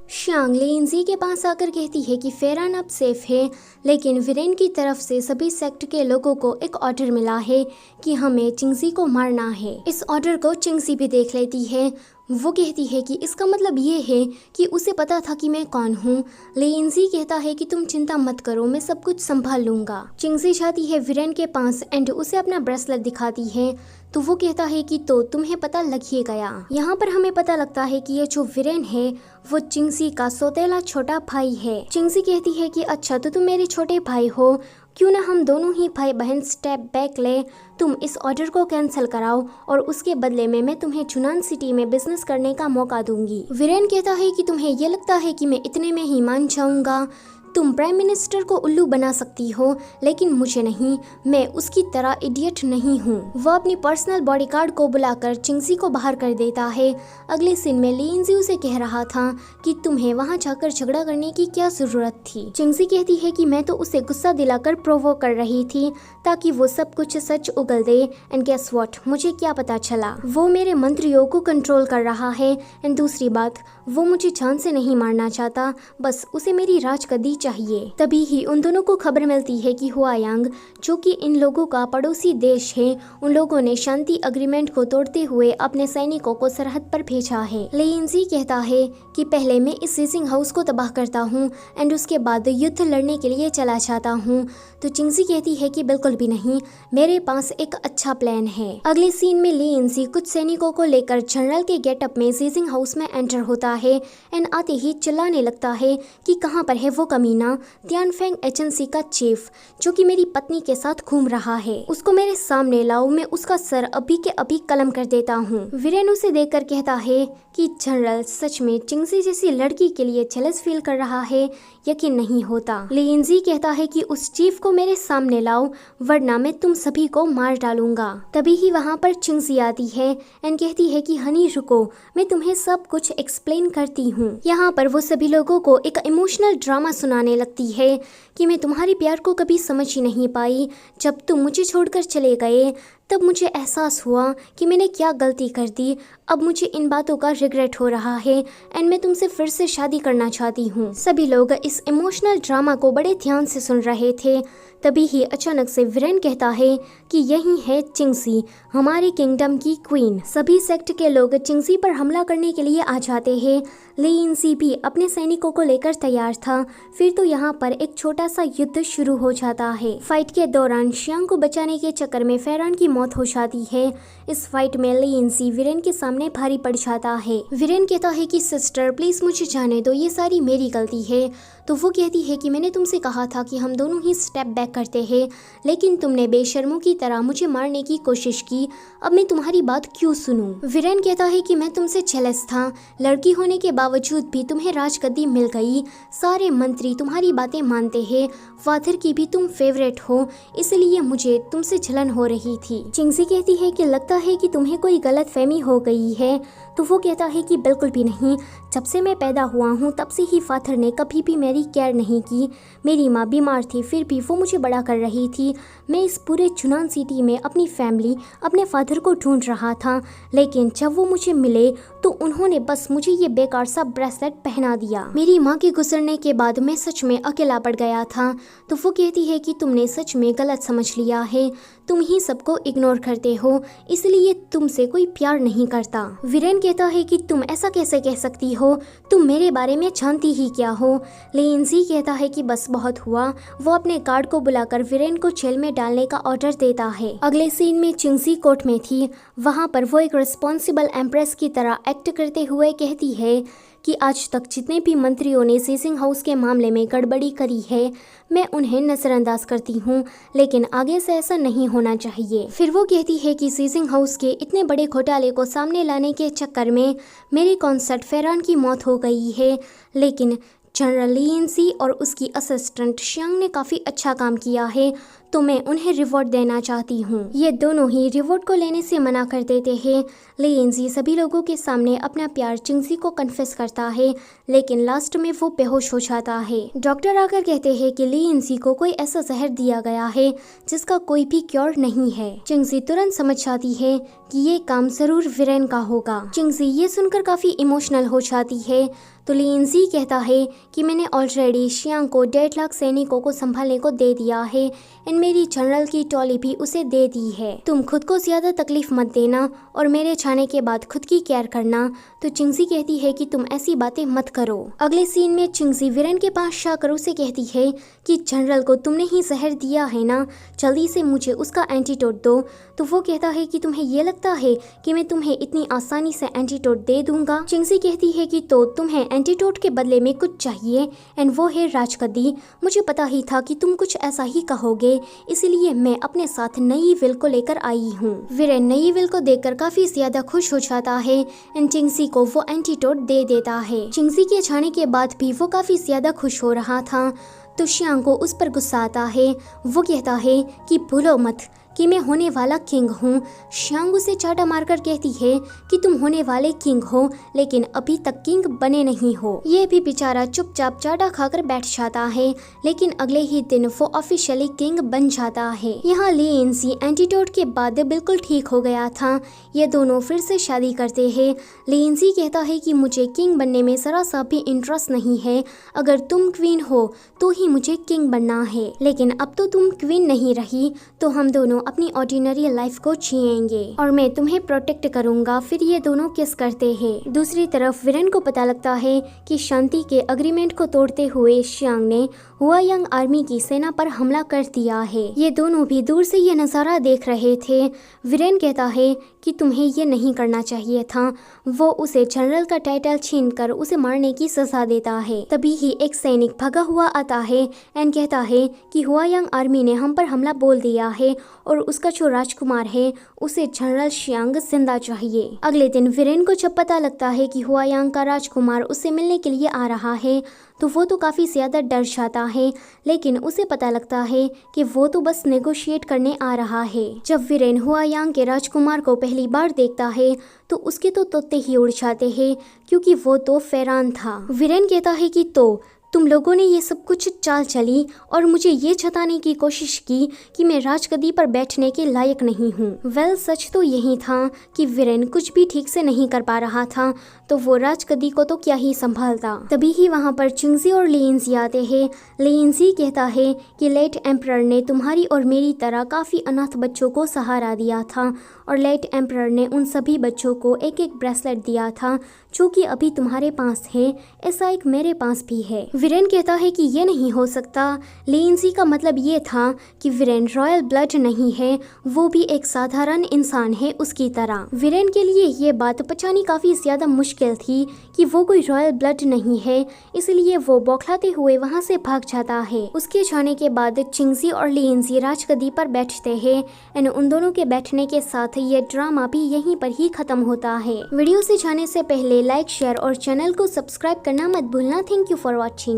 शांग लिंजी के पास आकर कहती है कि फेरान अब सेफ है, लेकिन वीरेन की तरफ से सभी सेक्ट के लोगों को एक ऑर्डर मिला है कि हमें चिंगजी को मारना है। इस ऑर्डर को चिंगजी भी देख लेती है। वो कहती है कि इसका मतलब ये है कि उसे पता था कि मैं कौन हूँ। लिंजी कहता है कि तुम चिंता मत करो, मैं सब कुछ संभाल लूंगा। चिंगजी जाती है वीरेन के पास एंड उसे अपना ब्रेसलेट दिखाती है, तो वो कहता है कि तो तुम्हें पता लग ही गया। यहाँ पर हमें पता लगता है कि ये जो वीरेन है वो चिंगजी का सौतेला छोटा भाई है। चिंगजी कहती है कि अच्छा तो तुम मेरे छोटे भाई हो, क्यों ना हम दोनों ही भाई बहन स्टेप बैक ले, तुम इस ऑर्डर को कैंसिल कराओ और उसके बदले में मैं तुम्हें चुनान सिटी में बिजनेस करने का मौका दूंगी। वीरेन कहता है कि तुम्हें ये लगता है कि मैं इतने में ही मान जाऊंगा, तुम प्राइम मिनिस्टर को उल्लू बना सकती हो लेकिन मुझे नहीं, मैं उसकी तरह इडियट नहीं हूँ। वो अपनी पर्सनल बॉडीगार्ड को बुलाकर चिंगजी को बाहर कर देता है। अगले सीन में लिंजी उसे कह रहा था कि तुम्हें वहाँ जाकर झगड़ा करने की क्या जरूरत थी। चिंगजी कहती है कि मैं तो उसे गुस्सा दिलाकर प्रोवोक कर रही थी ताकि वो सब कुछ सच उगल दे। एंड गेस व्हाट, मुझे क्या पता चला, वो मेरे मंत्रियों को कंट्रोल कर रहा है। एंड दूसरी बात, वो मुझे जान से नहीं मारना चाहता, बस उसे मेरी राजगद्दी चाहिए। तभी ही उन दोनों को खबर मिलती है कि हुआयांग, जो कि इन लोगों का पड़ोसी देश है, उन लोगों ने शांति अग्रीमेंट को तोड़ते हुए अपने सैनिकों को सरहद पर भेजा है। लिंजी कहता है कि पहले मैं इस सीजिंग हाउस को तबाह करता हूँ एंड उसके बाद युद्ध लड़ने के लिए चला जाता हूँ। तो चिंगजी कहती है कि बिल्कुल भी नहीं, मेरे पास एक अच्छा प्लान है। अगले सीन में लिंजी कुछ सैनिकों को लेकर जनरल के गेटअप में सीजिंग हाउस में एंटर होता है एंड आते ही चिल्लाने लगता है कि कहाँ पर है वो कमीना तियानफेंग एजेंसी का चीफ, जो कि मेरी पत्नी के साथ घूम रहा है, उसको मेरे सामने लाओ, मैं उसका सर अभी के अभी कलम कर देता हूँ। वीरेन उसे देखकर कहता है कि जनरल सच में चिंगजी जैसी लड़की के लिए जेलस फील कर रहा है, यकीन नहीं होता। लिंजी कहता है कि उस चीफ को मेरे सामने लाओ वरना मैं तुम सभी को मार डालूंगा। तभी ही वहाँ पर चिंगजी आती है एंड कहती है कि हनी रुको, मैं तुम्हें सब कुछ एक्सप्लेन करती हूँ। यहाँ पर वो सभी लोगों को एक इमोशनल ड्रामा सुनाने लगती है कि मैं तुम्हारे प्यार को कभी समझ ही नहीं पाई, जब तुम मुझे छोड़कर चले गए तब मुझे एहसास हुआ कि मैंने क्या गलती कर दी, अब मुझे इन बातों का रिग्रेट हो रहा है एंड मैं तुमसे फिर से शादी करना चाहती हूँ। सभी लोग इस इमोशनल ड्रामा को बड़े ध्यान से सुन रहे थे। तभी ही अचानक से वीरेन कहता है कि यही है चिंगजी, हमारे किंगडम की क्वीन। सभी सेक्ट के लोग चिंगजी पर हमला करने के लिए आ जाते हैं। लिंजी भी अपने सैनिकों को लेकर तैयार था। फिर तो यहाँ पर एक छोटा सा युद्ध शुरू हो जाता है। फाइट के दौरान शियांग को बचाने के चक्कर में फेरान की मौत हो जाती है। इस फाइट में लिंजी वीरेन के सामने भारी पड़ जाता है। वीरेन कहता है कि सिस्टर प्लीज मुझे जाने दो, ये सारी मेरी गलती है। तो वो कहती है कि मैंने तुमसे कहा था कि हम दोनों ही स्टेप बैक करते हैं, लेकिन तुमने बेशर्मों की तरह मुझे मारने की कोशिश की, अब मैं तुम्हारी बात क्यों सुनूं? वीरेन कहता है कि मैं तुमसे जेलस था, लड़की होने के बावजूद भी तुम्हें राजगद्दी मिल गई, सारे मंत्री तुम्हारी बातें मानते हैं, फादर की भी तुम फेवरेट हो, इसलिए मुझे तुमसे जलन हो रही थी। चिंगजी कहती है कि लगता है कि तुम्हें कोई गलत फहमी हो गई है। तो वो कहता है कि बिल्कुल भी नहीं, जब से मैं पैदा हुआ हूँ तब से ही फादर ने कभी भी मेरी केयर नहीं की। मेरी माँ बीमार थी फिर भी वो मुझे बड़ा कर रही थी। मैं इस पूरे चुनान सिटी में अपनी फैमिली, अपने फादर को ढूंढ रहा था, लेकिन जब वो मुझे मिले तो उन्होंने बस मुझे ये बेकार सा ब्रेसलेट पहना दिया। मेरी माँ के गुजरने के बाद मैं सच में अकेला पड़ गया था। तो वो कहती है कि तुमने सच में गलत समझ लिया है, तुम ही सबको इग्नोर करते हो, इसलिए तुमसे कोई प्यार नहीं करता। वीरेन कहता है कि तुम ऐसा कैसे कह सकती हो, तुम मेरे बारे में जानती ही क्या हो। लिंजी कहता है कि बस बहुत हुआ। वो अपने गार्ड को बुलाकर वीरेन को जेल में डालने का ऑर्डर देता है। अगले सीन में चिंगजी कोर्ट में थी। वहाँ पर वो एक रिस्पॉन्सिबल एम्प्रेस की तरह एक्ट करते हुए कहती है कि आज तक जितने भी मंत्रियों ने सीजिंग हाउस के मामले में गड़बड़ी करी है, मैं उन्हें नजरअंदाज करती हूँ, लेकिन आगे से ऐसा नहीं होना चाहिए। फिर वो कहती है कि सीजिंग हाउस के इतने बड़े घोटाले को सामने लाने के चक्कर में मेरे कॉन्सर्ट फेरान की मौत हो गई है, लेकिन जनरल लिंजी और उसकी असिस्टेंट शियांग ने काफ़ी अच्छा काम किया है, तो मैं उन्हें रिवॉर्ड देना चाहती हूँ। ये दोनों ही रिवॉर्ड को लेने से मना कर देते हैं। लिंजी सभी लोगों के सामने अपना प्यार चिंगजी को कन्फेस करता है, लेकिन लास्ट में वो बेहोश हो जाता है। डॉक्टर आकर कहते हैं कि लिंजी को कोई ऐसा जहर दिया गया है जिसका कोई भी क्योर नहीं है। चिंगजी तुरंत समझ जाती है कि ये काम जरूर वीरेन का होगा। चिंगजी ये सुनकर काफी इमोशनल हो जाती है तो लिंजी कहता है कि मैंने ऑलरेडी शियांग को 1.5 लाख सैनिकों को संभालने को दे दिया है एंड मेरी जनरल की टॉली भी उसे दे दी है। तुम खुद को ज्यादा तकलीफ मत देना और मेरे जाने के बाद खुद की केयर करना। तो चिंगजी कहती है कि तुम ऐसी बातें मत करो। अगले सीन में चिंगजी वीरेन के पास जाकर उसे कहती है कि जनरल को तुमने ही जहर दिया है ना, जल्दी से मुझे उसका एंटीडोट दो। तो वो कहता है कि तुम्हें ये लगता है कि मैं तुम्हें इतनी आसानी से एंटीडोट दे दूंगा। चिंगजी कहती है कि तो तुम्हें एंटीडोट के बदले में कुछ चाहिए एंड वो है राजगद्दी। मुझे पता ही था कि तुम कुछ ऐसा ही कहोगे, इसलिए मैं अपने साथ नई विल को लेकर आई हूँ। वीरेन नई विल को देखकर काफी ज्यादा खुश हो जाता है एंड चिंगजी को वो एंटीडोट दे देता है। चिंगजी के जाने के बाद भी वो काफी ज्यादा खुश हो रहा था तो शियांग को उस पर गुस्सा आता है। वो कहता है कि भूलो मत कि मैं होने वाला किंग हूँ। शियांग उसे चाटा मारकर कहती है कि तुम होने वाले किंग हो लेकिन अभी तक किंग बने नहीं हो। ये भी बेचारा चुपचाप चाटा खाकर बैठ जाता है लेकिन अगले ही दिन वो ऑफिशियली किंग बन जाता है। यहाँ लिंजी एंटीडोट के बाद बिल्कुल ठीक हो गया था। ये दोनों फिर से शादी करते हैं। लिंजी कहता है कि मुझे किंग बनने में जरा सा भी इंटरेस्ट नहीं है, अगर तुम क्वीन हो तो ही मुझे किंग बनना है, लेकिन अब तो तुम क्वीन नहीं रही तो हम दोनों अपनी ऑर्डिनरी लाइफ को जिएंगे और मैं तुम्हें प्रोटेक्ट करूंगा। फिर ये दोनों किस करते हैं। दूसरी तरफ वीरेन को पता लगता है कि शांति के अग्रीमेंट को तोड़ते हुए शियांग ने हुआयांग आर्मी की सेना पर हमला कर दिया है। ये दोनों भी दूर से ये नजारा देख रहे थे। वीरेन कहता है कि तुम्हें ये नहीं करना चाहिए था। वो उसे जनरल का टाइटल छीनकर उसे मारने की सजा देता है। तभी ही एक सैनिक भागा हुआ आता है एंड कहता है कि हुआयांग आर्मी ने हम पर हमला बोल दिया है और उसका जो राजकुमार है उसे जनरल शियांग जिंदा चाहिए। अगले दिन वीरेन को जब पता लगता है कि हुआयांग का राजकुमार उससे मिलने के लिए आ रहा है तो वो तो काफ़ी ज़्यादा डर जाता है, लेकिन उसे पता लगता है कि वो तो बस नेगोशिएट करने आ रहा है। जब वीरेन हुआयांग के राजकुमार को पहली बार देखता है तो उसके तो तोते ही उड़ जाते हैं क्योंकि वो तो फैरान था। वीरेन कहता है कि तो तुम लोगों ने ये सब कुछ चाल चली और मुझे ये जताने की कोशिश की कि मैं राजगद्दी पर बैठने के लायक नहीं हूँ। वेल सच तो यही था कि वीरेन कुछ भी ठीक से नहीं कर पा रहा था तो वो राजगद्दी को तो क्या ही संभालता। तभी ही वहाँ पर चिंगजी और लिंजी आते हैं। लिंजी कहता है कि लेट एम्परर ने तुम्हारी और मेरी तरह काफ़ी अनाथ बच्चों को सहारा दिया था और लेट एम्परर ने उन सभी बच्चों को एक एक ब्रेसलेट दिया था जो कि अभी तुम्हारे पास है, ऐसा एक मेरे पास भी है। वीरेन कहता है कि ये नहीं हो सकता। लिंजी का मतलब ये था कि वीरेन रॉयल ब्लड नहीं है, वो भी एक साधारण इंसान है उसकी तरह। वीरेन के लिए ये बात पचानी काफ़ी ज़्यादा मुश्किल थी कि वो कोई रॉयल ब्लड नहीं है, इसलिए वो बौखलाते हुए वहाँ से भाग जाता है। उसके जाने के बाद चिंगजी और लिंजी राजगद्दी पर बैठते हैं एंड उन दोनों के बैठने के साथ ये ड्रामा भी यहीं पर ही खत्म होता है। वीडियो से जाने से पहले लाइक, शेयर और चैनल को सब्सक्राइब करना मत भूलना। Thank you for watching.